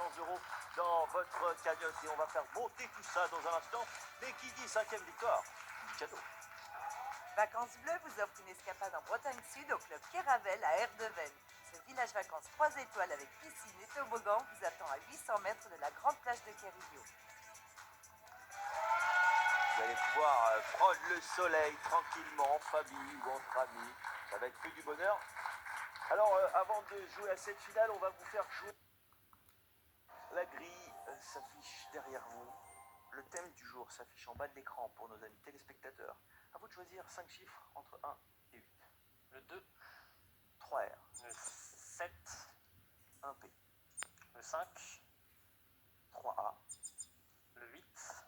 600 € dans votre cagnotte et on va faire monter tout ça dans un instant. Mais qui dit 5e victoire dit cadeau. Vacances Bleues vous offre une escapade en Bretagne Sud au club Kéravel à Erdeven. Ce village vacances 3 étoiles avec piscine et toboggan vous attend à 800 mètres de la grande plage de Querillo. Vous allez pouvoir prendre le soleil tranquillement en famille ou entre amis. Ça va être que du bonheur. Alors, avant de jouer à cette finale, on va vous faire jouer. La grille s'affiche derrière vous. Le thème du jour s'affiche en bas de l'écran pour nos amis téléspectateurs. À vous de choisir 5 chiffres entre 1 et 8. Le 2, 3R, le 7, 1P, le 5, 3A, le 8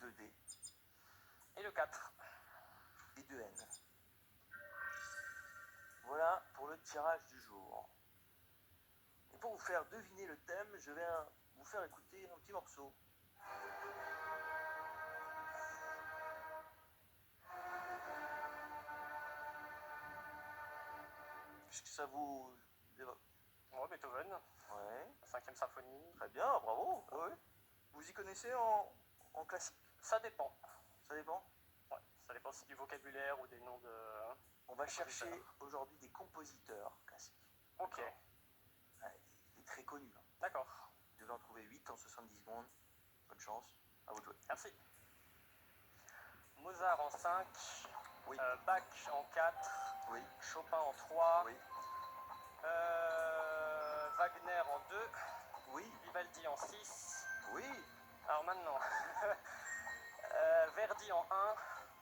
2D et le 4. et 2N. Voilà pour le tirage du jour. Et pour vous faire deviner le thème, je vais vous faire écouter un petit morceau. Qu'est-ce que ça vous évoque? Ouais, Beethoven, Ouais, la 5e symphonie. très bien, bravo. Ouais. Vous y connaissez en classique? Ça dépend. Ça dépend. Ouais, ça dépend aussi du vocabulaire ou des noms de... On va chercher compositeurs. aujourd'hui des compositeurs classiques. Ok, Ouais, des très connus. Hein. d'accord. Vous devez en trouver 8 en 70 secondes. Bonne chance. À vous de jouer. Merci. Mozart en 5, Oui. Bach en 4, Oui, Chopin en 3, oui, Wagner en 2, oui, Vivaldi en 6. oui, Alors maintenant, Verdi en 1.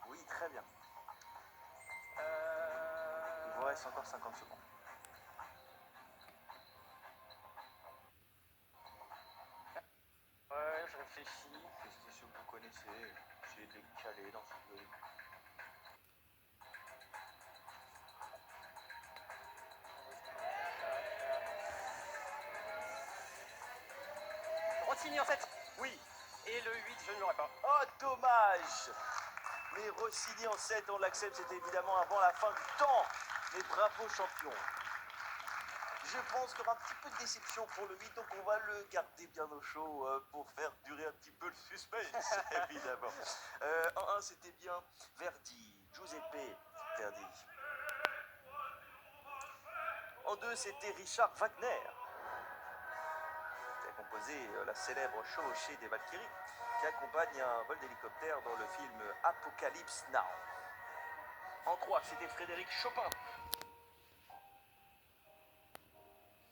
oui, très bien. Il vous reste encore 50 secondes. Ouais, je réfléchis. Testez ce que vous connaissez. Essayez de les caler dans ce jeu. Rossini en 7. Oui. Et le 8, je ne l'aurai pas. Oh, dommage. Mais Rossini en 7, on l'accepte, c'était évidemment avant la fin du temps. Mais bravo, champion. Je pense qu'il y aura un petit peu de déception pour le 8, donc on va le garder bien au chaud pour faire durer un petit peu le suspense, évidemment. En 1, c'était bien Verdi, Giuseppe Verdi. En 2, c'était Richard Wagner, qui a composé la célèbre Chevauchée des Valkyries, qui accompagne un vol d'hélicoptère dans le film Apocalypse Now. En 3, c'était Frédéric Chopin.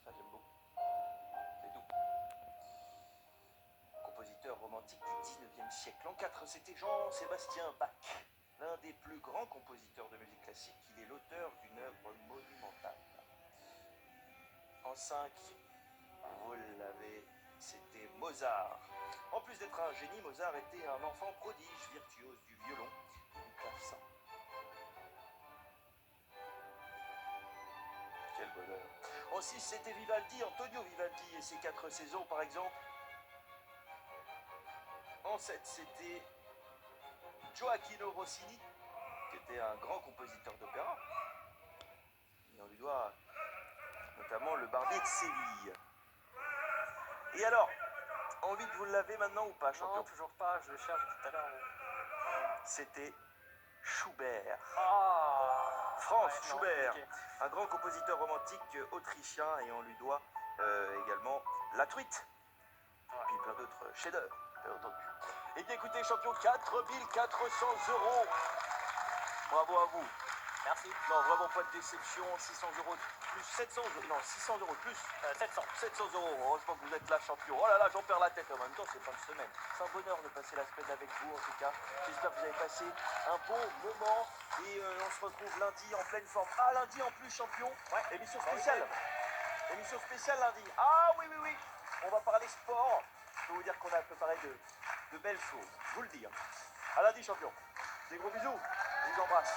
Ça, j'aime beaucoup. C'est doux. Compositeur romantique du 19e siècle. En 4, c'était Jean-Sébastien Bach, l'un des plus grands compositeurs de musique classique. Il est l'auteur d'une œuvre monumentale. En 5, vous l'avez, c'était Mozart. En plus d'être un génie, Mozart était un enfant prodige, virtuose du violon et du clavecin. Quel bonheur. En 6, c'était Vivaldi, Antonio Vivaldi et ses 4 saisons par exemple. En 7, c'était Gioacchino Rossini, qui était un grand compositeur d'opéra. Et on lui doit notamment le Barbier de Séville. Et alors, en 8, vous l'avez maintenant ou pas, champion? Non, toujours pas, je le cherche tout à l'heure. C'était Schubert. Ah, Franz ouais, non, Schubert, ok. un grand compositeur romantique autrichien, et on lui doit également La Truite, Ouais. puis plein d'autres chefs-d'œuvre, bien entendu. Et bien écoutez, champion, 4400 €. Bravo à vous. Merci. Non, vraiment pas de déception. 600 € plus 700 €. Non, 600 € plus 700. 700 €. Heureusement que vous êtes là, champion. Oh là là, j'en perds la tête. En même temps, c'est fin de semaine. C'est un bonheur de passer la semaine avec vous, en tout cas. J'espère que vous avez passé un bon moment. Et on se retrouve lundi en pleine forme. Ah, lundi en plus, champion. Ouais. Émission spéciale. Émission spéciale lundi. Ah oui, oui, oui. On va parler sport. Je peux vous dire qu'on a préparé de belles choses. Je vous le dis. Hein. À lundi, champion. Des gros bisous. Je vous embrasse.